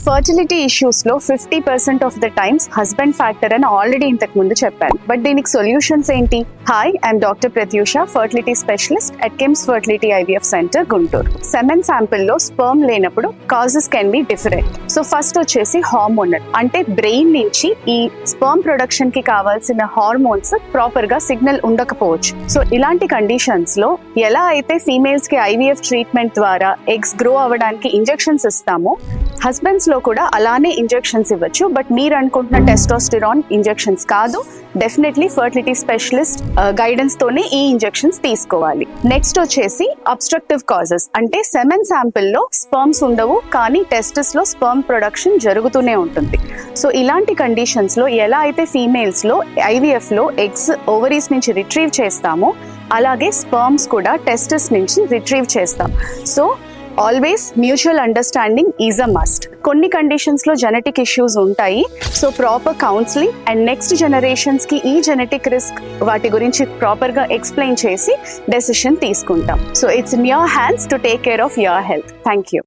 Fertility issues లో 50% of the times husband factor అని already ఇంతకు ముందు చెప్పాను. బట్ దీనికి సొల్యూషన్స్ ఏంటి? Hi, I'm doctor Pratyusha, fertility specialist at KIMS fertility IVF centre, Guntur. Semen sample లో స్పర్మ్ లేనప్పుడు causes can be different. So first వచ్చేసి హార్మోనల్, అంటే బ్రెయిన్ నుంచి ఈ స్పర్మ్ ప్రొడక్షన్ కి కావాల్సిన హార్మోన్స్ ప్రాపర్ గా సిగ్నల్ ఉండకపోవచ్చు. సో ఇలాంటి కండిషన్స్ లో ఎలా అయితే ఫీమేల్స్ కి ఐవీఎఫ్ ట్రీట్మెంట్ ద్వారా ఎగ్స్ గ్రో అవ్వడానికి ఇంజెక్షన్స్ ఇస్తామో, హస్బెండ్స్ లో కూడా అలానే ఇంజెక్షన్స్ ఇవ్వచ్చు. బట్ మీరు అనుకుంటున్న టెస్టోస్టిరాన్ ఇంజెక్షన్స్ కాదు. డెఫినెట్లీ ఫర్టిలిటీ స్పెషలిస్ట్ గైడెన్స్ తోనే ఈ ఇంజెక్షన్స్ తీసుకోవాలి. నెక్స్ట్ వచ్చేసి అబ్స్ట్రక్టివ్ కాజెస్, అంటే సెమెన్ శాంపిల్ లో స్పర్మ్స్ ఉండవు కానీ టెస్టిస్ లో స్పర్మ్ ప్రొడక్షన్ జరుగుతూనే ఉంటుంది. సో ఇలాంటి కండిషన్స్ లో ఎలా అయితే ఫీమేల్స్ లో ఐవీఎఫ్ లో ఎగ్స్ ఓవరీస్ నుంచి రిట్రీవ్ చేస్తామో, అలాగే స్పర్మ్స్ కూడా టెస్టిస్ నుంచి రిట్రీవ్ చేస్తాం. So always mutual understanding is a must. కొన్ని కండిషన్స్ లో జెనెటిక్ ఇష్యూస్ ఉంటాయి. So proper counselling and next generations కి ఈ జెనెటిక్ రిస్క్ వాటి గురించి ప్రాపర్ గా ఎక్స్ప్లెయిన్ చేసి డెసిషన్ తీసుకుంటాం. So it's in your hands to take care of your health. Thank you.